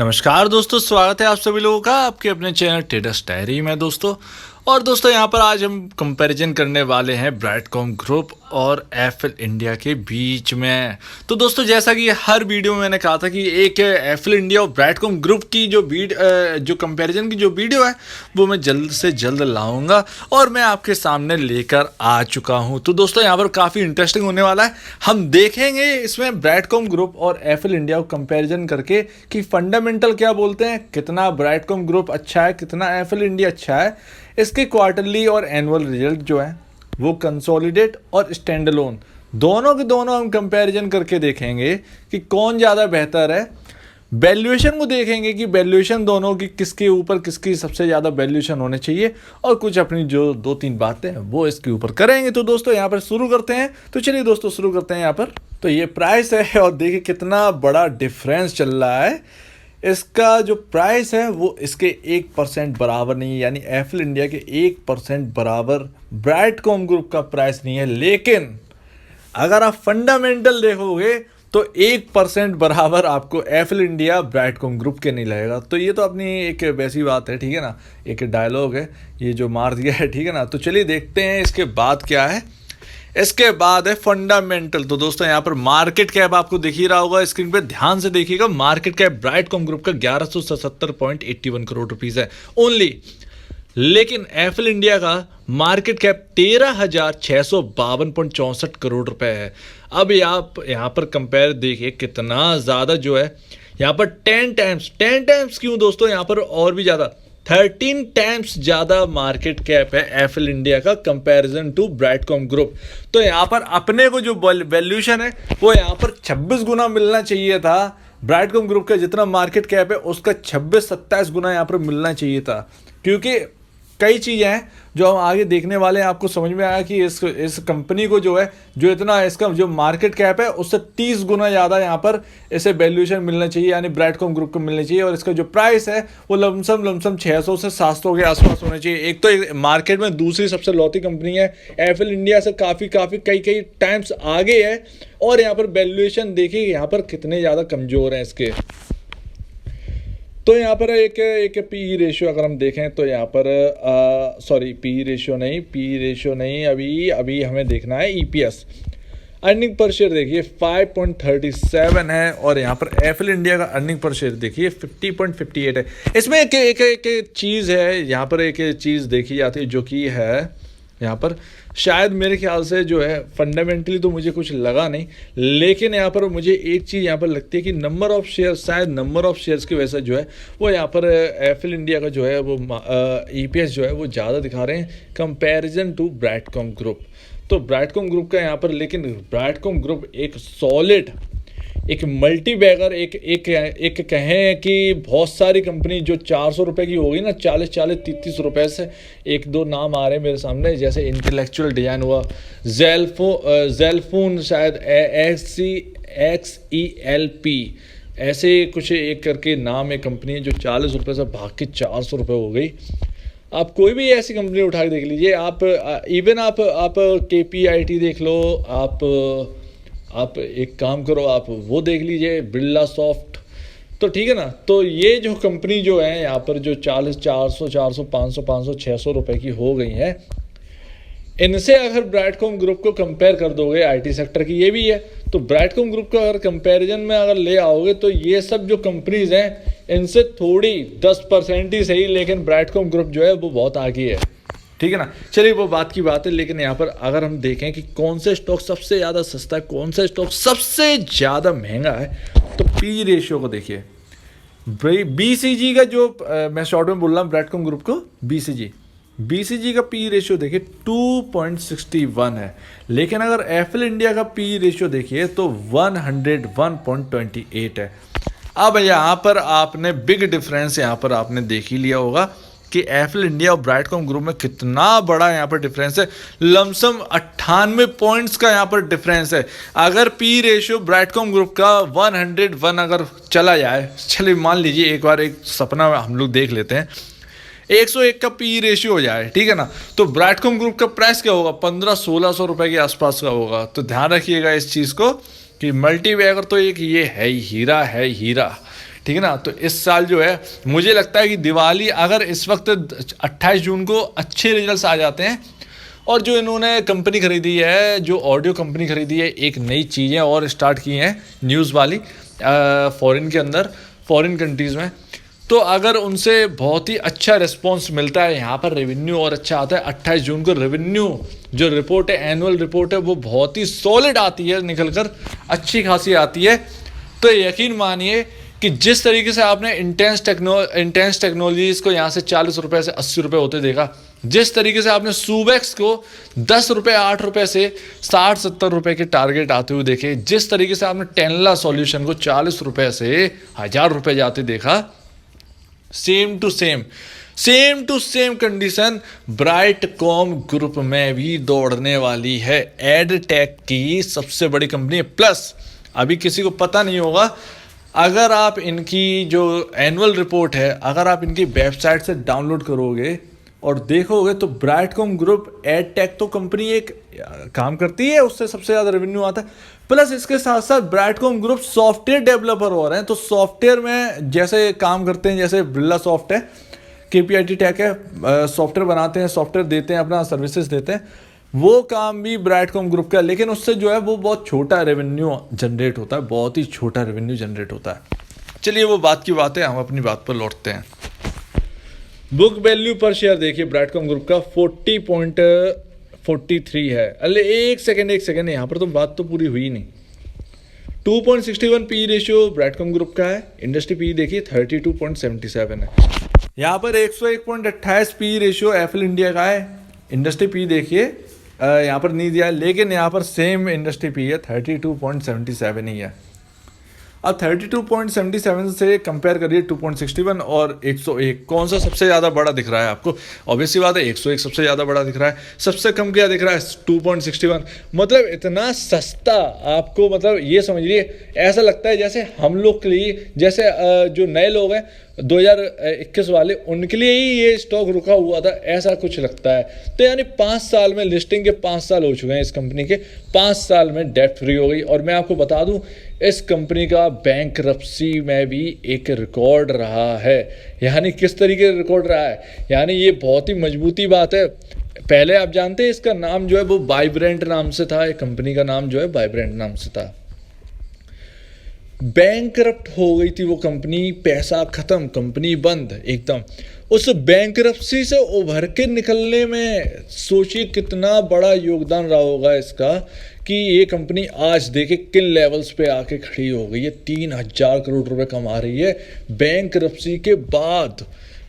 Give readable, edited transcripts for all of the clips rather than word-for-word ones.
नमस्कार दोस्तों, स्वागत है आप सभी लोगों का आपके अपने चैनल ट्रेडर्स डायरी में दोस्तों। और दोस्तों यहाँ पर आज हम कंपैरिजन करने वाले हैं ब्रैडकॉम ग्रुप और एफएल इंडिया के बीच में। तो दोस्तों जैसा कि हर वीडियो में मैंने कहा था कि एक एफएल इंडिया और ब्रैडकॉम ग्रुप की जो कंपैरिजन की जो वीडियो है वो मैं जल्द से जल्द लाऊंगा और मैं आपके सामने लेकर आ चुका हूँ। तो दोस्तों यहाँ पर काफ़ी इंटरेस्टिंग होने वाला है। हम देखेंगे इसमें ब्रैडकॉम ग्रुप और एफएल इंडिया को कंपैरिजन करके कि फंडामेंटल क्या बोलते हैं, कितना ब्रैडकॉम ग्रुप अच्छा है, कितना एफएल इंडिया अच्छा है, इसके क्वार्टरली और एनुअल रिजल्ट जो है वो कंसोलिडेट और स्टैंड अलोन दोनों के दोनों हम कंपैरिजन करके देखेंगे कि कौन ज़्यादा बेहतर है। वैल्यूएशन को देखेंगे कि वैल्यूएशन दोनों की किसके ऊपर किसकी सबसे ज़्यादा वैल्यूएशन होने चाहिए और कुछ अपनी जो दो तीन बातें हैं वो इसके ऊपर करेंगे। तो दोस्तों यहाँ पर शुरू करते हैं। तो चलिए दोस्तों शुरू करते हैं। यहाँ पर तो ये प्राइस है और देखिए कितना बड़ा डिफरेंस चल रहा है। इसका जो प्राइस है वो इसके 1% बराबर नहीं है, यानी एफएल इंडिया के 1% बराबर ब्रैडकॉम ग्रुप का प्राइस नहीं है। लेकिन अगर आप फंडामेंटल देखोगे तो 1% बराबर आपको एफएल इंडिया ब्रैडकॉम ग्रुप के नहीं लगेगा। तो ये तो अपनी एक वैसी बात है, ठीक है ना, एक डायलॉग है ये जो मार दिया है, ठीक है ना। तो चलिए देखते हैं इसके बाद क्या है। इसके बाद है फंडामेंटल। तो दोस्तों यहाँ पर मार्केट कैप आपको दिख ही रहा होगा स्क्रीन पे, ध्यान से देखिएगा। मार्केट कैप ब्राइटकॉम ग्रुप का 1177.81 करोड़ रुपीस है ओनली। लेकिन एफएल इंडिया का मार्केट कैप 13,652.64 करोड़ रुपए है। अब आप यहाँ पर कंपेयर देखिए कितना ज़्यादा जो है यहाँ पर 10 टाइम्स क्यों दोस्तों, यहाँ पर और भी ज़्यादा 13 टाइम्स ज़्यादा मार्केट कैप है एफएल इंडिया का कंपैरिजन टू ब्रैडकॉम ग्रुप। तो यहाँ पर अपने को जो वैल्यूएशन है वो यहाँ पर 26 गुना मिलना चाहिए था। ब्रैडकॉम ग्रुप का जितना मार्केट कैप है उसका 26-27 गुना यहाँ पर मिलना चाहिए था, क्योंकि कई चीज़ें हैं जो हम आगे देखने वाले हैं। आपको समझ में आया कि इस कंपनी को जो है जो इतना इसका जो मार्केट कैप है उससे 30 गुना ज़्यादा यहाँ पर इसे वैल्यूएशन मिलना चाहिए, यानी ब्रैडकॉम ग्रुप को मिलनी चाहिए। और इसका जो प्राइस है वो लमसम 600 से 700 के आसपास होना चाहिए। एक तो मार्केट में दूसरी सबसे लौती कंपनी है, एफएल इंडिया से काफ़ी कई टाइम्स आगे है। और यहाँ पर वैल्यूएशन देखिए यहाँ पर कितने ज़्यादा कमज़ोर हैं इसके। तो यहाँ पर एक पी रेशियो अगर हम देखें तो यहाँ पर पी रेशियो नहीं, अभी हमें देखना है ईपीएस, अर्निंग पर शेयर देखिए 5.37 है। और यहाँ पर एफएल इंडिया का अर्निंग पर शेयर देखिए 50.58 है। इसमें एक चीज़ है, यहाँ पर एक चीज़ देखी जाती है जो कि है यहाँ पर शायद मेरे ख्याल से जो है फंडामेंटली तो मुझे कुछ लगा नहीं, लेकिन यहाँ पर मुझे एक चीज़ यहाँ पर लगती है कि नंबर ऑफ़ शेयर्स की वजह से जो है वो यहाँ पर एफएल इंडिया का जो है वो ईपीएस जो है वो ज़्यादा दिखा रहे हैं कंपैरिजन टू ब्रैडकॉम ग्रुप। तो ब्रैडकॉम ग्रुप का यहाँ पर, लेकिन ब्रैडकॉम ग्रुप एक सॉलिड एक मल्टी बैगर एक कहें कि बहुत सारी कंपनी जो 400 रुपये की होगी ना, 40-33 रुपये से, एक दो नाम आ रहे हैं मेरे सामने, जैसे इंटेलेक्चुअल डिज़ाइन हुआ, जेलफोन शायद XELP ऐसे कुछ एक करके नाम एक कंपनी है जो 40 रुपये से भाग के 400 रुपये हो गई। आप कोई भी ऐसी कंपनी उठा के देख लीजिए, आप इवन आप KPIT देख लो, आप एक काम करो, आप वो देख लीजिए बिरला सॉफ्ट, तो ठीक है ना। तो ये जो कंपनी जो है यहाँ पर जो 400 500 600 रुपए की हो गई हैं, इनसे अगर ब्रैडकॉम ग्रुप को कंपेयर कर दोगे, आईटी सेक्टर की ये भी है, तो ब्रैडकॉम ग्रुप का अगर कंपैरिजन में अगर ले आओगे तो ये सब जो कंपनीज हैं इनसे थोड़ी 10% ही सही, लेकिन ब्रैडकॉम ग्रुप जो है वो बहुत आगे है, ठीक है ना। चलिए वो बात की बात है। लेकिन यहाँ पर अगर हम देखें कि कौन से स्टॉक सबसे ज़्यादा सस्ता है, कौन सा स्टॉक सबसे ज़्यादा महंगा है, तो पी रेशियो को देखिए। BCG का जो मैं शॉर्ट में बोल रहा हूँ ब्रैडकॉम ग्रुप को, BCG का पी रेशियो देखिए 2.61 है। लेकिन अगर एफएल इंडिया का पी रेशियो देखिए तो 101.28 है। अब यहाँ पर आपने बिग डिफरेंस यहाँ पर आपने देख ही लिया होगा कि एफएल इंडिया और ब्रैडकॉम ग्रुप में कितना बड़ा यहाँ पर डिफरेंस है। लमसम 98 पॉइंट्स का यहाँ पर डिफरेंस है। अगर पी रेशियो ब्रैडकॉम ग्रुप का 101 अगर चला जाए, चलिए मान लीजिए एक बार एक सपना हम लोग देख लेते हैं, 101 का पी रेशियो हो जाए, ठीक है ना, तो ब्रैडकॉम ग्रुप का प्राइस क्या होगा, 1500-1600 रुपये के आसपास का होगा। तो ध्यान रखिएगा इस चीज़ को कि मल्टीबैगर तो एक ये है ही हीरा, ठीक है ना। तो इस साल जो है मुझे लगता है कि दिवाली अगर इस वक्त 28 जून को अच्छे रिजल्ट्स आ जाते हैं, और जो इन्होंने कंपनी खरीदी है, जो ऑडियो कंपनी खरीदी है, एक नई चीज़ें और स्टार्ट की हैं न्यूज़ वाली फॉरेन के अंदर, फॉरेन कंट्रीज़ में, तो अगर उनसे बहुत ही अच्छा रिस्पॉन्स मिलता है, यहाँ पर रेवेन्यू और अच्छा आता है। 28 जून को रेवेन्यू जो रिपोर्ट है, एनुअल रिपोर्ट है, वो बहुत ही सॉलिड आती है, निकल कर अच्छी खासी आती है। तो यकीन मानिए कि जिस तरीके से आपने इंटेंस टेक्नोलॉजीज़ को यहाँ से 40 रुपये से 80 रुपये होते देखा, जिस तरीके से आपने सुबेक्स को 10 रुपये 8 रुपये से 60-70 रुपये के टारगेट आते हुए देखे, जिस तरीके से आपने टेनला सॉल्यूशन को 40 रुपये से 1000 रुपये जाते देखा, same to same condition Brightcom group में भी दौड़ने वाली है। एडटेक की सबसे बड़ी कंपनी है। प्लस अभी किसी को पता नहीं होगा, अगर आप इनकी जो एनुअल रिपोर्ट है, अगर आप इनकी वेबसाइट से डाउनलोड करोगे और देखोगे, तो ब्राइटकॉम ग्रुप एडटेक तो कंपनी एक काम करती है, उससे सबसे ज़्यादा रेवेन्यू आता है। प्लस इसके साथ साथ ब्राइटकॉम ग्रुप सॉफ्टवेयर डेवलपर हो रहे हैं। तो सॉफ्टवेयर में जैसे काम करते हैं, जैसे बिरला सॉफ्ट है, KPIT टेक है, सॉफ्टवेयर बनाते हैं, सॉफ्टवेयर देते हैं, अपना सर्विसेज देते हैं, वो काम भी ब्राइटकॉम ग्रुप का, लेकिन उससे जो है वो बहुत छोटा रेवेन्यू जनरेट होता है, बहुत ही छोटा रेवेन्यू जनरेट होता है। चलिए वो बात की बात है, हम अपनी बात पर लौटते हैं। बुक वैल्यू पर शेयर देखिए ब्राइटकॉम ग्रुप का 40.43 है। अरे एक सेकेंड यहाँ पर तो बात तो पूरी हुई नहीं। 2.61 पी रेशियो ब्राइटकॉम ग्रुप का है। इंडस्ट्री पी देखिए 32.77 है। यहाँ पर 101.28 पी रेशियो एफएल इंडिया का है। इंडस्ट्री पी देखिए यहाँ पर नहीं दिया है, लेकिन यहाँ पर सेम इंडस्ट्री पी है, 32.77 ही है। अब 32.77 से कंपेयर करिए 2.61 और 101, कौन सा सबसे ज़्यादा बड़ा दिख रहा है आपको? ऑब्वियसली बात है 101 सबसे ज़्यादा बड़ा दिख रहा है। सबसे कम क्या दिख रहा है? 2.61। मतलब इतना सस्ता आपको, मतलब ये समझिए ऐसा लगता है जैसे हम लोग के लिए, जैसे जो नए लोग हैं 2021 वाले, उनके लिए ही ये स्टॉक रुका हुआ था, ऐसा कुछ लगता है। तो यानी 5 साल में, लिस्टिंग के 5 साल हो चुके हैं इस कंपनी के, 5 साल में डेट फ्री हो गई। और मैं आपको बता दूं, इस कंपनी का बैंकरप्सी में भी एक रिकॉर्ड रहा है। यानी किस तरीके से रिकॉर्ड रहा है, यानी ये बहुत ही मजबूती बात है। पहले आप जानते हैं इसका नाम जो है वो वाइब्रेंट नाम से था, कंपनी का नाम जो है वाइब्रेंट नाम से था। बैंकरप्ट हो गई थी वो कंपनी, पैसा खत्म, कंपनी बंद एकदम। उस बैंकरप्सी से उभर के निकलने में सोचिए कितना बड़ा योगदान रहा होगा इसका, कि ये कंपनी आज देखे किन लेवल्स पे आके खड़ी हो गई है। 3000 करोड़ रुपए कमा रही है बैंकरप्सी के बाद,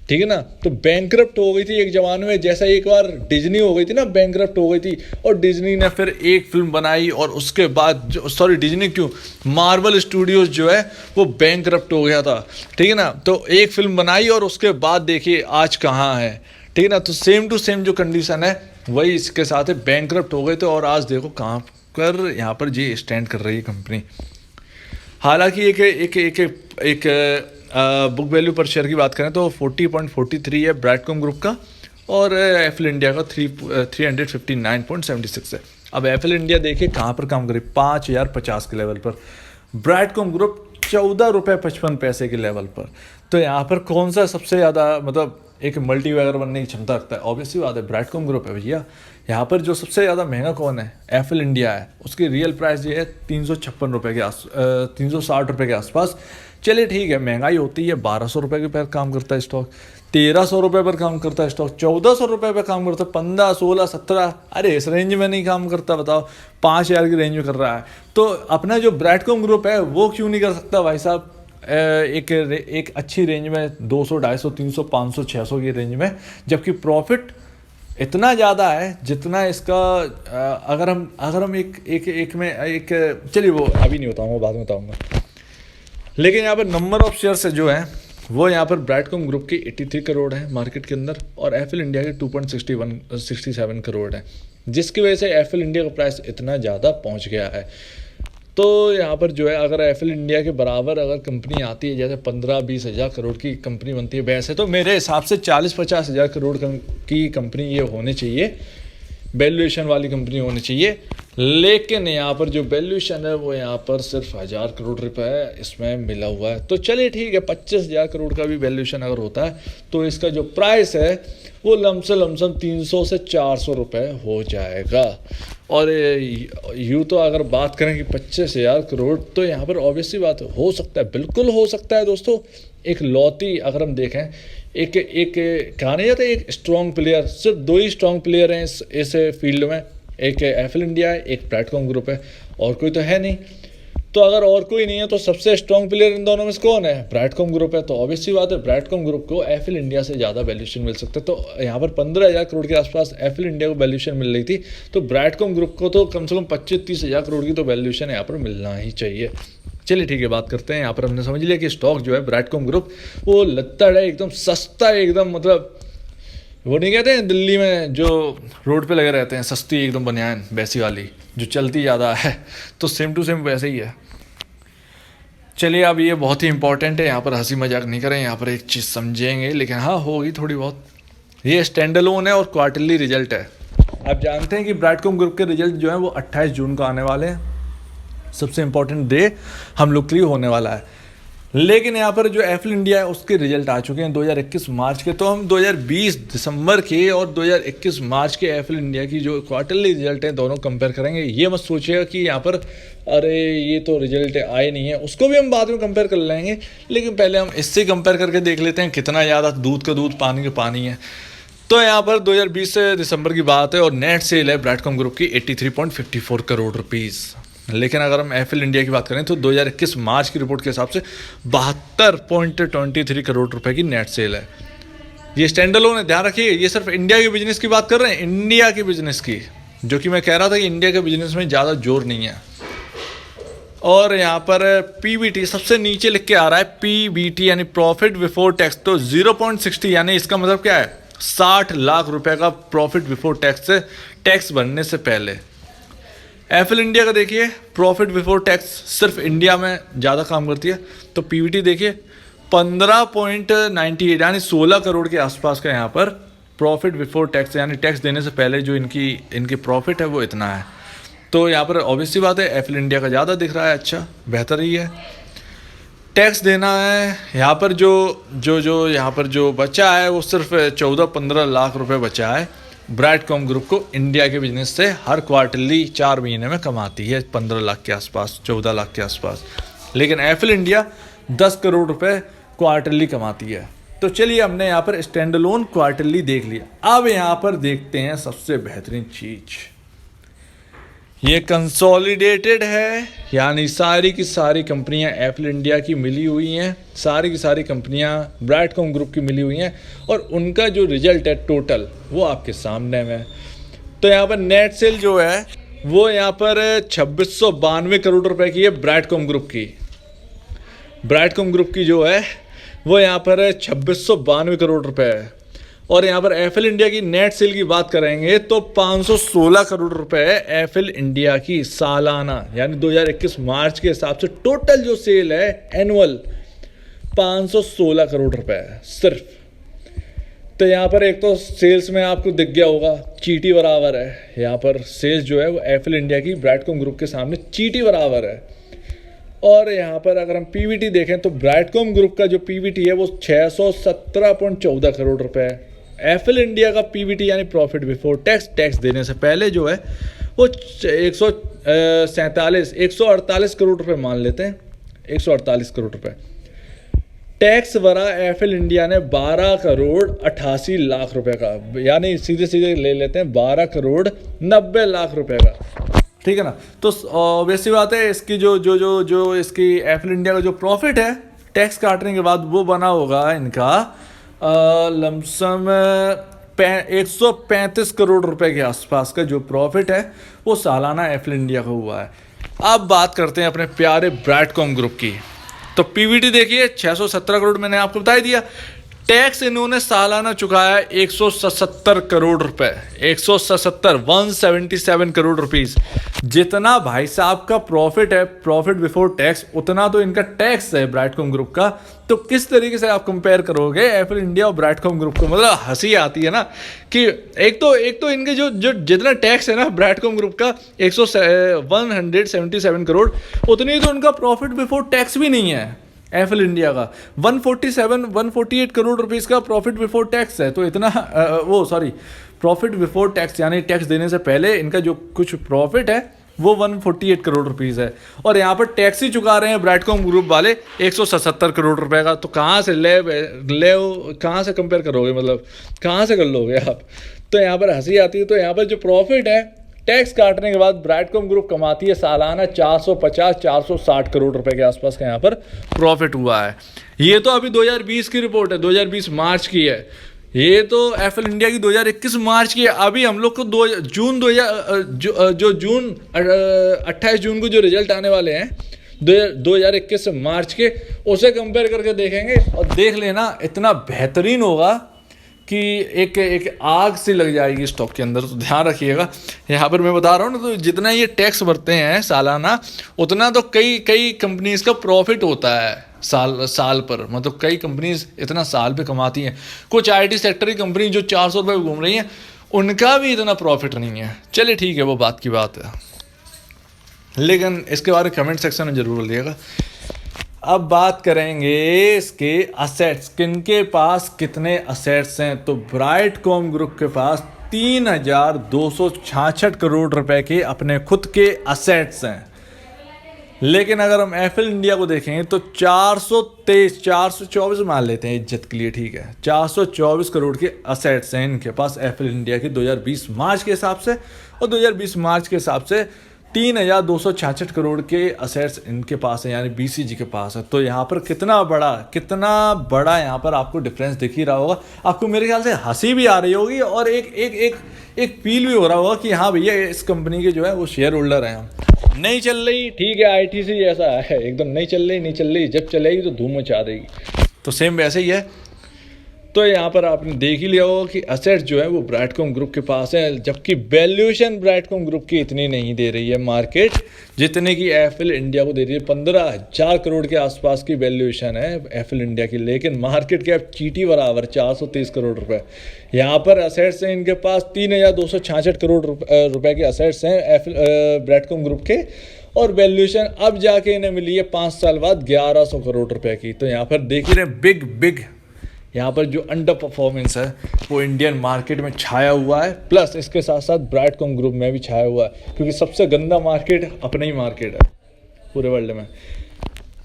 ठीक है ना। तो बैंकरप्ट हो गई थी एक जमाने में, जैसा एक बार डिज्नी हो गई थी ना, बैंकरप्ट हो गई थी, और डिज्नी ने फिर एक फिल्म बनाई, और उसके बाद डिज्नी क्यों, मार्वल स्टूडियोज जो है वो बैंकरप्ट हो गया था, ठीक है ना। तो एक फिल्म बनाई और उसके बाद देखिए आज कहाँ है, ठीक है ना। तो सेम टू सेम जो कंडीशन है वही इसके साथ है, बैंकरप्ट हो गए थे और आज देखो कहाँ कर यहाँ पर जी स्टैंड कर रही है कंपनी। हालांकि एक बुक वैल्यू पर शेयर की बात करें तो 40.43 है ब्राइटकॉम ग्रुप का, और एफएल इंडिया का 359.76 है। अब एफएल इंडिया देखिए कहाँ पर काम करे, 5050 के लेवल पर, ब्राइटकॉम ग्रुप 14 रुपये 55 पैसे के लेवल पर। तो यहाँ पर कौन सा सबसे ज़्यादा, मतलब एक मल्टी वगैरह बनने की क्षमता रखता है? ऑब्वियसली बात है ब्राइटकॉम ग्रुप है भैया। यहाँ पर जो सबसे ज़्यादा महंगा कौन है? एफएल इंडिया है। उसकी रियल प्राइस ये है 356 रुपये के 360 रुपये के आसपास। चलिए ठीक है, महंगाई होती है, 1200 रुपये के पर काम करता है स्टॉक, 1300 रुपये पर काम करता है स्टॉक, 1400 रुपये पर काम करता है, 15, 16, 17, अरे इस रेंज में नहीं काम करता, बताओ 5000 की रेंज में कर रहा है। तो अपना जो ब्राइटकॉम ग्रुप है वो क्यों नहीं कर सकता भाई साहब एक अच्छी रेंज में, 200, 250, 300, 500, 600 की रेंज में, जबकि प्रॉफिट इतना ज़्यादा है जितना इसका, अगर हम एक चलिए वो अभी नहीं बताऊँगा, बाद में बताऊँगा। लेकिन यहाँ पर नंबर ऑफ शेयर से जो है वो यहाँ पर ब्राइटकॉम ग्रुप की 83 करोड़ है मार्केट के अंदर, और एफएल इंडिया के 2.67 करोड़ है, जिसकी वजह से एफएल इंडिया का प्राइस इतना ज़्यादा पहुँच गया है। तो यहाँ पर जो है अगर एफएल इंडिया के बराबर अगर कंपनी आती है, जैसे 15-20 हज़ार करोड़ की कंपनी बनती है, वैसे तो मेरे हिसाब से 40-50 हज़ार करोड़ की कंपनी ये होनी चाहिए, वैल्यूएशन वाली कंपनी होनी चाहिए। लेकिन यहाँ पर जो वैल्यूशन है वो यहाँ पर सिर्फ 1,000 करोड़ रुपए इसमें मिला हुआ है। तो चलिए ठीक है, 25,000 करोड़ का भी वैल्यूशन अगर होता है तो इसका जो प्राइस है वो लमसम 300 से 400 रुपये हो जाएगा। और यूँ तो अगर बात करें कि 25,000 करोड़, तो यहाँ पर ऑब्वियसली बात हो सकता है, बिल्कुल हो सकता है दोस्तों। एक लौती अगर हम देखें, एक कहा नहीं जाता, एक स्ट्रॉन्ग प्लेयर, सिर्फ 2 ही स्ट्रॉन्ग प्लेयर हैं इस फील्ड में, एक एफिल इंडिया है, एक ब्रैडकॉम ग्रुप है, और कोई तो है नहीं। तो अगर और कोई नहीं है तो सबसे स्ट्रॉन्ग प्लेयर इन दोनों में से कौन है? ब्रैडकॉम ग्रुप है। तो ऑब्वियसली बात है ब्रैडकॉम ग्रुप को एफिल इंडिया से ज़्यादा वैल्यूशन मिल सकता है। तो यहाँ पर 15,000 करोड़ के आसपास एफिल इंडिया को वैल्यूशन मिल रही थी, तो ब्रैडकॉम ग्रुप को तो कम से कम 25-30,000 करोड़ की तो वैल्यूशन यहाँ पर मिलना ही चाहिए। चलिए ठीक है, बात करते हैं। यहाँ पर हमने समझ लिया कि स्टॉक जो है ब्रैडकॉम ग्रुप वो लत्तड़ है, एकदम सस्ता है, एकदम मतलब वो नहीं कहते हैं दिल्ली में जो रोड पे लगे रहते हैं सस्ती एकदम बनियान वैसी वाली जो चलती ज़्यादा है, तो सेम टू सेम वैसे ही है। चलिए, अब ये बहुत ही इंपॉर्टेंट है, यहाँ पर हंसी मजाक नहीं करें, यहाँ पर एक चीज़ समझेंगे, लेकिन हाँ होगी थोड़ी बहुत। ये स्टैंड अलोन है और क्वार्टरली रिजल्ट है। आप जानते हैं कि ब्रैडकॉम ग्रुप के रिजल्ट जो है वो 28 जून को आने वाले हैं, सबसे इम्पोर्टेंट डे हम लोग के लिए होने वाला है। लेकिन यहाँ पर जो एफिल इंडिया है उसके रिजल्ट आ चुके हैं 2021 मार्च के, तो हम 2020 दिसंबर के और 2021 मार्च के एफिल इंडिया की जो क्वार्टरली रिजल्ट हैं दोनों कंपेयर करेंगे। ये मत सोचिएगा कि यहाँ पर अरे ये तो रिजल्ट आए नहीं है, उसको भी हम बाद में कंपेयर कर लेंगे, लेकिन पहले हम इससे कंपेयर करके देख लेते हैं कितना ज़्यादा दूध का दूध पानी का पानी है। तो यहाँ पर 2020 से दिसंबर की बात है और नेट सेल है ब्रैडकॉम ग्रुप की 83.54 करोड़ रुपीज़। लेकिन अगर हम एफिल इंडिया की बात करें तो 2021 मार्च की रिपोर्ट के हिसाब से 72.23 करोड़ रुपए की नेट सेल है। ये स्टैंड अलोन है, ध्यान रखिए, ये सिर्फ इंडिया के बिजनेस की बात कर रहे हैं, इंडिया के बिजनेस की, जो कि मैं कह रहा था कि इंडिया के बिजनेस में ज़्यादा जोर नहीं है। और यहाँ पर पीबीटी सबसे नीचे लिख के आ रहा है, पीबीटी यानी प्रॉफिट बिफोर टैक्स, तो 0.60 यानी इसका मतलब क्या है, 60 लाख रुपए का प्रॉफिट बिफोर टैक्स से, टैक्स बनने से पहले। एफिल इंडिया का देखिए प्रॉफिट बिफोर टैक्स सिर्फ इंडिया में ज़्यादा काम करती है, तो पीबीटी देखिए 15.98 यानी 16 करोड़ के आसपास का यहाँ पर प्रॉफिट बिफोर टैक्स, यानी टैक्स देने से पहले जो इनकी प्रॉफिट है वो इतना है। तो यहाँ पर ऑब्वियसली बात है एफिल इंडिया का ज़्यादा दिख रहा है, अच्छा बेहतर ही है। टैक्स देना है यहाँ पर जो यहाँ पर जो बचा है वो सिर्फ 14-15 लाख रुपए बचा है। ब्रैडकॉम ग्रुप को इंडिया के बिजनेस से हर क्वार्टरली 4 महीने में कमाती है 15 लाख के आसपास, 14 लाख के आसपास, लेकिन एफिल इंडिया 10 करोड़ रुपए क्वार्टरली कमाती है। तो चलिए, हमने यहाँ पर स्टैंड अलोन क्वार्टरली देख लिया। अब यहाँ पर देखते हैं सबसे बेहतरीन चीज़, ये कंसोलिडेटेड है, यानी सारी की सारी कंपनियां एफिल इंडिया की मिली हुई हैं, सारी की सारी कंपनियां ब्रैडकॉम ग्रुप की मिली हुई हैं, और उनका जो रिजल्ट है टोटल वो आपके सामने में। तो यहाँ पर नेट सेल जो है वो यहाँ पर 2692 करोड़ रुपए की है ब्रैडकॉम ग्रुप की। ब्रैडकॉम ग्रुप की जो है वो यहाँ पर 2692 करोड़ रुपए है। और यहाँ पर एफिल इंडिया की नेट सेल की बात करेंगे तो 516 करोड़ रुपए एफिल इंडिया की सालाना, यानी 2021 मार्च के हिसाब से टोटल जो सेल है एनुअल 516 करोड़ रुपए है सिर्फ। तो यहाँ पर एक तो सेल्स में आपको दिख गया होगा चीटी बराबर है, यहाँ पर सेल्स जो है वो एफिल इंडिया की ब्रैडकॉम ग्रुप के सामने चीटी बराबर है। और यहाँ पर अगर हम पीवीटी देखें तो ब्रैडकॉम ग्रुप का जो पीवीटी है वो 617.14 करोड़ रुपए है। एफिल इंडिया का पीवीटी यानी प्रॉफिट बिफोर टैक्स, टैक्स देने से पहले जो है वो 148 करोड़ रुपए मान लेते हैं, 148 करोड़ रुपए। टैक्स भरा एफिल इंडिया ने 12 करोड़ 88 लाख रुपए का, यानी सीधे सीधे ले लेते हैं 12 करोड़ 90 लाख रुपए का, ठीक है ना। तो ऑब्वियसली बात है इसकी जो इसकी एफिल इंडिया का जो प्रॉफिट है टैक्स काटने के बाद वो बना होगा इनका लमसम 135 करोड़ रुपए के आसपास का जो प्रॉफिट है वो सालाना एफिल इंडिया का हुआ है। अब बात करते हैं अपने प्यारे ब्रैडकॉम ग्रुप की। तो पीवीटी देखिए 617 करोड़ मैंने आपको बता ही दिया, टैक्स इन्होंने सालाना चुकाया 177 करोड़ रुपए, 177 करोड़ रुपीस। जितना भाई साहब का प्रॉफिट है, प्रॉफिट बिफोर टैक्स, उतना तो इनका टैक्स है ब्राइटकॉम ग्रुप का। तो किस तरीके से आप कंपेयर करोगे एफएल इंडिया और ब्राइटकॉम ग्रुप को? मतलब हंसी आती है ना कि एक तो इनके जो जितना टैक्स है ना ब्राइटकॉम ग्रुप का 177 करोड़, उतनी तो उनका प्रॉफिट बिफोर टैक्स भी नहीं है एफएल इंडिया का। 148 करोड़ रुपीस का प्रॉफिट बिफोर टैक्स है। तो इतना प्रॉफिट बिफोर टैक्स यानी टैक्स देने से पहले इनका जो कुछ प्रॉफिट है वो 148 करोड़ रुपीस है, और यहाँ पर टैक्स ही चुका रहे हैं ब्राइटकॉम ग्रुप वाले 177 करोड़ रुपए का। तो कहाँ से कहाँ से कंपेयर करोगे, मतलब कहाँ से कर लोगे आप? तो यहाँ पर हंसी आती है। तो यहाँ पर जो प्रॉफिट है टैक्स काटने के बाद ब्राइटकॉम ग्रुप कमाती है सालाना 460 करोड़ रुपए के आसपास का यहाँ पर प्रॉफिट हुआ है। ये तो अभी 2020 की रिपोर्ट है, 2020 मार्च की है। ये तो एफएल इंडिया की 2021 मार्च की है। अभी हम लोग को जून 28 जून को जो रिजल्ट आने वाले हैं 2021 से मार्च के, उसे कंपेयर करके देखेंगे और देख लेना इतना बेहतरीन होगा कि एक आग सी लग जाएगी स्टॉक के अंदर। तो ध्यान रखिएगा, यहाँ पर मैं बता रहा हूँ ना, तो जितना ये टैक्स भरते हैं सालाना, उतना तो कई कंपनीज का प्रॉफिट होता है साल पर। मतलब कई कंपनीज इतना साल पे कमाती हैं। कुछ आईटी सेक्टर की कंपनी जो 400 रुपये घूम रही हैं, उनका भी इतना प्रॉफिट नहीं है। चलिए ठीक है, वो बात की बात है, लेकिन इसके बारे में कमेंट सेक्शन में ज़रूर बोलिएगा। अब बात करेंगे इसके असेट्स, किनके पास कितने असेट्स हैं। तो ब्राइटकॉम ग्रुप के पास 3266 करोड़ रुपए के अपने खुद के असेट्स हैं। लेकिन अगर हम एफएल इंडिया को देखेंगे तो 424 मान लेते हैं इज्जत के लिए, ठीक है, 424 करोड़ के असेट्स हैं इनके पास एफएल इंडिया के 2020 मार्च के हिसाब से। और 2020 मार्च के हिसाब से 3266 करोड़ के असेट्स इनके पास है, यानी बीसीजी के पास है। तो यहाँ पर कितना बड़ा यहाँ पर आपको डिफरेंस दिख ही रहा होगा। आपको मेरे ख्याल से हंसी भी आ रही होगी और एक फील भी हो रहा होगा कि हाँ भैया, इस कंपनी के जो है वो शेयर होल्डर हैं हम। नहीं चल रही, ठीक है, आईटीसी जैसा है, एकदम नहीं चल रही, जब चलेगी तो धूम मचा देगी। तो सेम वैसे ही है। तो यहाँ पर आपने देख ही लिया होगा कि असेट्स जो है वो ब्राइटकॉम ग्रुप के पास है, जबकि वैल्यूएशन ब्राइटकॉम ग्रुप की इतनी नहीं दे रही है मार्केट, जितने की एफएल इंडिया को दे रही है। 15,000 करोड़ के आसपास की वैल्यूएशन है एफएल इंडिया की, लेकिन मार्केट कैप चीटी बराबर 430 करोड़ रुपए। यहाँ पर असेट्स हैं इनके पास 3266 करोड़ रुपए के असेट्स हैं एफएल ब्राइटकॉम ग्रुप के, और वैल्यूएशन अब जाके इन्हें मिली है 5 साल बाद 1100 करोड़ रुपए की। तो यहाँ पर देख ही रहे बिग यहाँ पर जो अंडर परफॉर्मेंस है वो इंडियन मार्केट में छाया हुआ है, प्लस इसके साथ साथ ब्राइटकॉम ग्रुप में भी छाया हुआ है, क्योंकि सबसे गंदा मार्केट अपना ही मार्केट है पूरे वर्ल्ड में।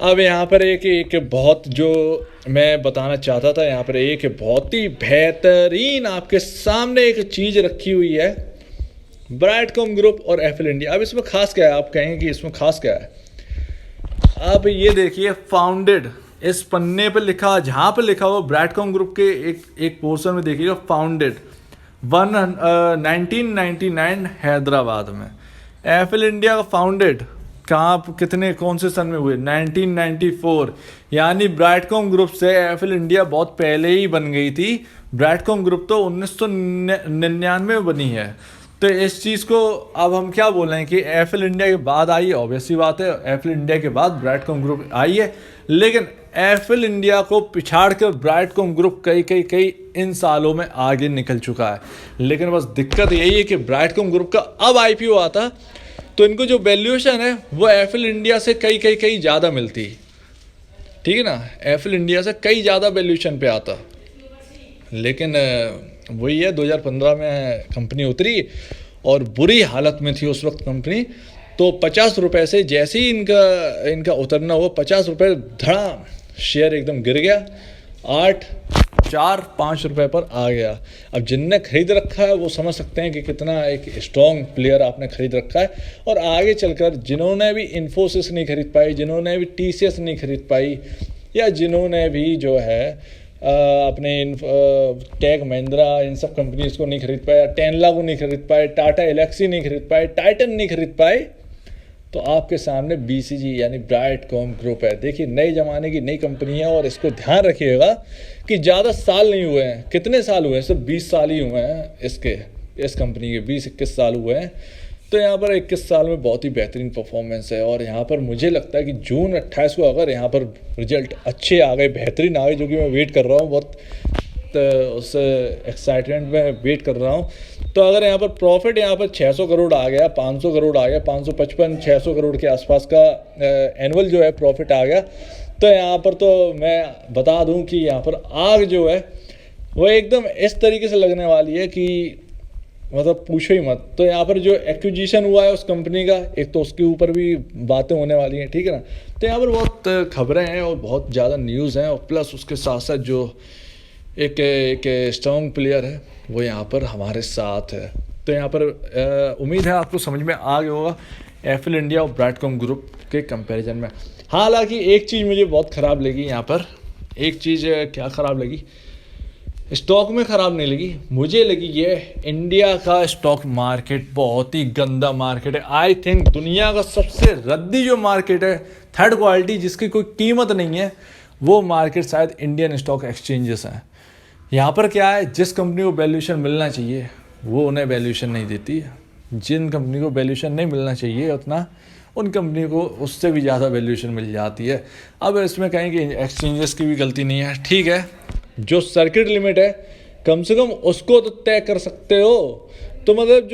अब यहाँ पर एक बहुत जो मैं बताना चाहता था, यहाँ पर एक बहुत ही बेहतरीन आपके सामने एक चीज़ रखी हुई है, ब्राइटकॉम ग्रुप और एफएल इंडिया। अब इसमें खास क्या है, आप कहेंगे कि इसमें खास क्या है? अब ये देखिए, फाउंडेड, इस पन्ने पे लिखा, जहाँ पे लिखा हुआ ब्राइटकॉम ग्रुप के एक पोर्शन में देखिएगा, फाउंडेड 1999 हैदराबाद में। एफएल इंडिया का फाउंडेड कहाँ, कौन से सन में हुए? 1994। यानी ब्राइटकॉम ग्रुप से एफएल इंडिया बहुत पहले ही बन गई थी। ब्राइटकॉम ग्रुप तो 1999 में बनी है। तो इस चीज़ को अब हम क्या बोल रहे हैं कि एफएल इंडिया के बाद आई है, ऑब्वियस सी बात है, एफएल इंडिया के बाद ब्राइटकॉम ग्रुप आई है, लेकिन एफएल इंडिया को पिछाड़ कर ब्राइटकॉम ग्रुप कई इन सालों में आगे निकल चुका है। लेकिन बस दिक्कत यही है कि ब्राइटकॉम ग्रुप का अब आईपीओ आता तो इनको जो वैल्यूएशन है वो एफएल इंडिया से कई ज़्यादा मिलती, ठीक है ना, एफएल इंडिया से कई ज़्यादा वैल्यूएशन पे आता। लेकिन वही है, 2015 में कंपनी उतरी और बुरी हालत में थी उस वक्त कंपनी। तो 50 रुपये से जैसे ही इनका उतरना हुआ, 50 रुपये धड़ाम शेयर एकदम गिर गया, 8-4-5 रुपये पर आ गया। अब जिनने खरीद रखा है वो समझ सकते हैं कि कितना एक स्ट्रॉन्ग प्लेयर आपने खरीद रखा है। और आगे चलकर जिन्होंने भी इन्फोसिस नहीं खरीद पाई, जिन्होंने भी टीसीएस नहीं खरीद पाई, या जिन्होंने भी जो है अपने टेक महिंद्रा, इन सब कंपनीज को नहीं खरीद पाया, टेनला को नहीं खरीद पाए, टाटा एलेक्सी नहीं खरीद पाए, टाइटन नहीं खरीद पाए, तो आपके सामने BCG यानी ब्राइटकॉम ग्रुप है। देखिए नए ज़माने की नई कंपनी है और इसको ध्यान रखिएगा कि ज़्यादा साल नहीं हुए हैं। कितने साल हुए हैं? सिर्फ 20 साल ही हुए हैं इस कंपनी के, 20-21 साल हुए हैं। तो यहाँ पर 21 साल में बहुत ही बेहतरीन परफॉर्मेंस है और यहाँ पर मुझे लगता है कि जून 28 को अगर यहाँ पर रिजल्ट अच्छे आ गए, बेहतरीन आ गए, जो कि मैं वेट कर रहा हूँ बहुत उस एक्साइटमेंट में वेट कर रहा हूँ, तो अगर यहाँ पर प्रॉफिट यहाँ पर 600 करोड़ आ गया, 500 करोड़ आ गया, 555 600 करोड़ के आसपास का एनुअल जो है प्रॉफिट आ गया, तो यहाँ पर तो मैं बता दूँ कि यहाँ पर आग जो है वो एकदम इस तरीके से लगने वाली है कि मतलब पूछो ही मत। तो यहाँ पर जो एक्विजिशन हुआ है उस कंपनी का, एक तो उसके ऊपर भी बातें होने वाली हैं, ठीक है ना। तो यहाँ पर बहुत खबरें हैं और बहुत ज़्यादा न्यूज़ हैं और प्लस उसके साथ साथ जो एक स्ट्रॉन्ग प्लेयर है वो यहाँ पर हमारे साथ है। तो यहाँ पर उम्मीद है आपको समझ में आ गया होगा एफिल इंडिया और ब्राइटकॉम ग्रुप के कंपैरिजन में। हालांकि एक चीज़ मुझे बहुत ख़राब लगी यहाँ पर, एक चीज़ क्या ख़राब लगी, स्टॉक में ख़राब नहीं लगी, मुझे लगी ये इंडिया का स्टॉक मार्केट बहुत ही गंदा मार्केट है। आई थिंक दुनिया का सबसे रद्दी जो मार्केट है, थर्ड क्वालिटी, जिसकी कोई कीमत नहीं है, वो मार्केट शायद इंडियन स्टॉक एक्सचेंजेस हैं। यहाँ पर क्या है, जिस कंपनी को वैल्यूएशन मिलना चाहिए वो उन्हें वैल्यूएशन नहीं देती, जिन कंपनी को वैल्यूएशन नहीं मिलना चाहिए उतना, उन कंपनी को उससे भी ज़्यादा वैल्यूएशन मिल जाती है। अब इसमें कहें कि एक्सचेंजेस की भी गलती नहीं है, ठीक है, जो सर्किट लिमिट है कम से कम उसको तो तय कर सकते हो। तो मतलब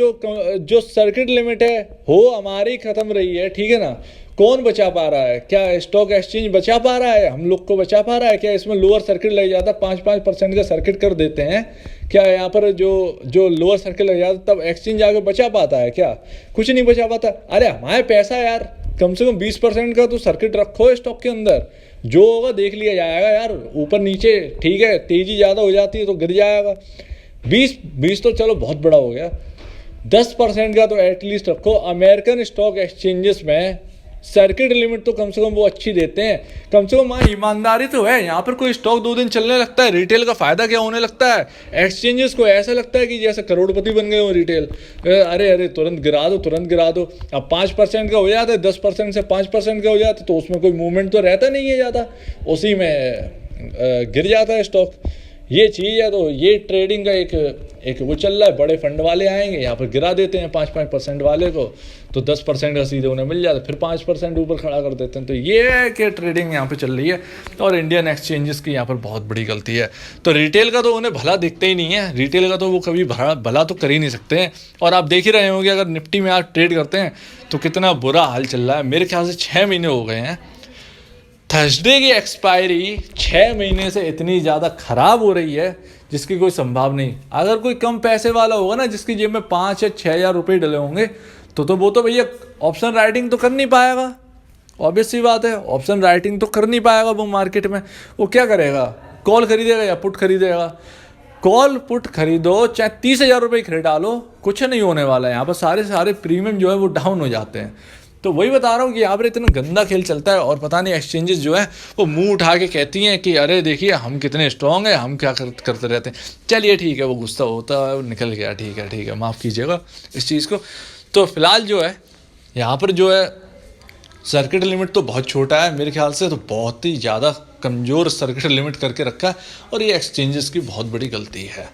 जो सर्किट लिमिट है वो हमारी ख़त्म रही है, ठीक है ना। कौन बचा पा रहा है? क्या स्टॉक एक्सचेंज बचा पा रहा है? हम लोग को बचा पा रहा है क्या? इसमें लोअर सर्किट लग जाता, 5% का सर्किट कर देते हैं क्या? यहाँ पर जो लोअर सर्किट लग जाता तब एक्सचेंज आगे बचा पाता है क्या? कुछ नहीं बचा पाता। अरे हमारे पैसा यार, कम से कम 20% का तो सर्किट रखो स्टॉक के अंदर, जो होगा देख लिया जाएगा यार, ऊपर नीचे, ठीक है, तेज़ी ज़्यादा हो जाती है तो गिर जाएगा। 20 तो चलो बहुत बड़ा हो गया, 10% का तो एटलीस्ट रखो। अमेरिकन स्टॉक एक्सचेंजेस में सर्किट लिमिट तो कम से कम वो अच्छी देते हैं, कम से कम ईमानदारी तो है। यहाँ पर कोई स्टॉक 2 दिन चलने लगता है, रिटेल का फ़ायदा क्या होने लगता है? एक्सचेंजेस को ऐसा लगता है कि जैसे करोड़पति बन गए हो रिटेल, अरे तुरंत गिरा दो। अब 5% का हो जाता है, 10% से 5% का हो जाता है, तो उसमें कोई मूवमेंट तो रहता नहीं है ज़्यादा, उसी में गिर जाता है स्टॉक। ये चीज़ है। तो ये ट्रेडिंग का एक वो चल रहा है, बड़े फंड वाले आएंगे यहाँ पर गिरा देते हैं 5% वाले को, तो 10% का सीधे उन्हें मिल जाता है, फिर 5% ऊपर खड़ा कर देते हैं। तो ये है कि ट्रेडिंग यहाँ पे चल रही है और इंडियन एक्सचेंजेस की यहाँ पर बहुत बड़ी गलती है। तो रिटेल का तो उन्हें भला दिखते ही नहीं है, रिटेल का तो वो कभी भला तो कर ही नहीं सकते हैं। और आप देख ही रहे होंगे अगर निफ्टी में आप ट्रेड करते हैं तो कितना बुरा हाल चल रहा है। मेरे ख्याल से 6 महीने हो गए हैं, थर्सडे की एक्सपायरी 6 महीने से इतनी ज़्यादा ख़राब हो रही है जिसकी कोई संभावना नहीं। अगर कोई कम पैसे वाला होगा ना, जिसकी जेब में 5 या 6 हज़ार रुपये डले होंगे, तो वो तो भैया ऑप्शन राइटिंग तो कर नहीं पाएगा। ऑब्वियस सी बात है, ऑप्शन राइटिंग तो कर नहीं पाएगा वो मार्केट में। वो क्या करेगा? कॉल खरीदेगा या पुट खरीदेगा? कॉल पुट खरीदो, चाहे 30,000 रुपये खरीद डालो, कुछ नहीं होने वाला है। यहाँ पर सारे प्रीमियम जो है वो डाउन हो जाते हैं। तो वही बता रहा हूँ कि यहाँ पर इतना गंदा खेल चलता है और पता नहीं एक्सचेंजेस जो है वो मुंह उठा के कहती हैं कि अरे देखिए हम कितने स्ट्रॉन्ग हैं, हम क्या करते रहते हैं। चलिए ठीक है, वो गुस्सा होता है, वो निकल गया, ठीक है, माफ़ कीजिएगा इस चीज़ को। तो फिलहाल जो है यहाँ पर जो है सर्किट लिमिट तो बहुत छोटा है मेरे ख्याल से, तो बहुत ही ज़्यादा कमज़ोर सर्किट लिमिट करके रखा है और ये एक्सचेंजेस की बहुत बड़ी गलती है।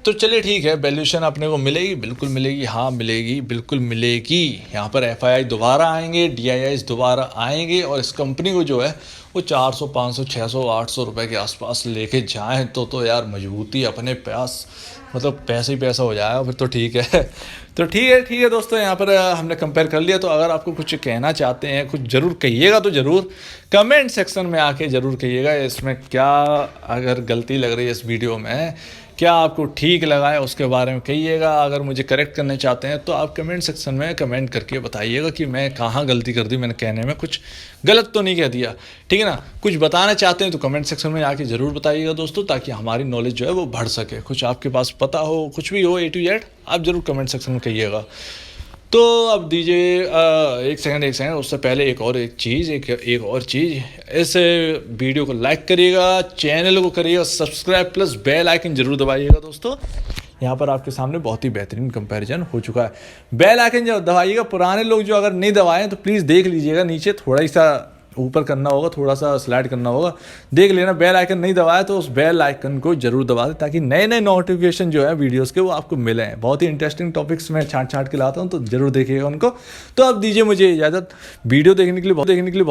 तो चलिए ठीक है, वैल्यूएशन अपने को मिलेगी, बिल्कुल मिलेगी, हाँ मिलेगी, बिल्कुल मिलेगी। यहाँ पर FII दोबारा आएंगे, DIIs दोबारा आएंगे और इस कंपनी को जो है वो 400, 500, 600, 800 रुपये के आसपास लेके जाएं तो यार मजबूती अपने पास, मतलब पैसा ही पैसा हो जाएगा फिर तो ठीक है। तो ठीक है दोस्तों, यहाँ पर हमने कंपेयर कर लिया। तो अगर आपको कुछ कहना चाहते हैं, कुछ ज़रूर कहिएगा, तो ज़रूर कमेंट सेक्शन में आके ज़रूर कहिएगा इसमें क्या अगर गलती लग रही है इस वीडियो में, क्या आपको ठीक लगा है उसके बारे में कहिएगा। अगर मुझे करेक्ट करने चाहते हैं तो आप कमेंट सेक्शन में कमेंट करके बताइएगा कि मैं कहाँ गलती कर दी, मैंने कहने में कुछ गलत तो नहीं कह दिया, ठीक है ना। कुछ बताना चाहते हैं तो कमेंट सेक्शन में आके ज़रूर बताइएगा दोस्तों, ताकि हमारी नॉलेज जो है वो बढ़ सके। कुछ आपके पास पता हो, कुछ भी हो A to Z, आप ज़रूर कमेंट सेक्शन में कहिएगा। तो अब दीजिए एक सेकंड, उससे पहले एक और चीज़, इस वीडियो को लाइक करिएगा, चैनल को करिएगा सब्सक्राइब, प्लस बेल आइकन जरूर दबाइएगा दोस्तों, यहाँ पर आपके सामने बहुत ही बेहतरीन कंपैरिजन हो चुका है। बेल आइकन जब दबाइएगा, पुराने लोग जो अगर नहीं दबाएं तो प्लीज़ देख लीजिएगा, नीचे थोड़ा ही सा ऊपर करना होगा, थोड़ा सा स्लाइड करना होगा, देख लेना। बेल आइकन नहीं दबाया तो उस बेल आइकन को जरूर दबा दें ताकि नए नए नोटिफिकेशन जो है वीडियोस के वो आपको मिले हैं। बहुत ही इंटरेस्टिंग टॉपिक्स मैं छांट के लाता हूं, तो जरूर देखिएगा उनको। तो अब दीजिए मुझे इजाज़त। वीडियो देखने के लिए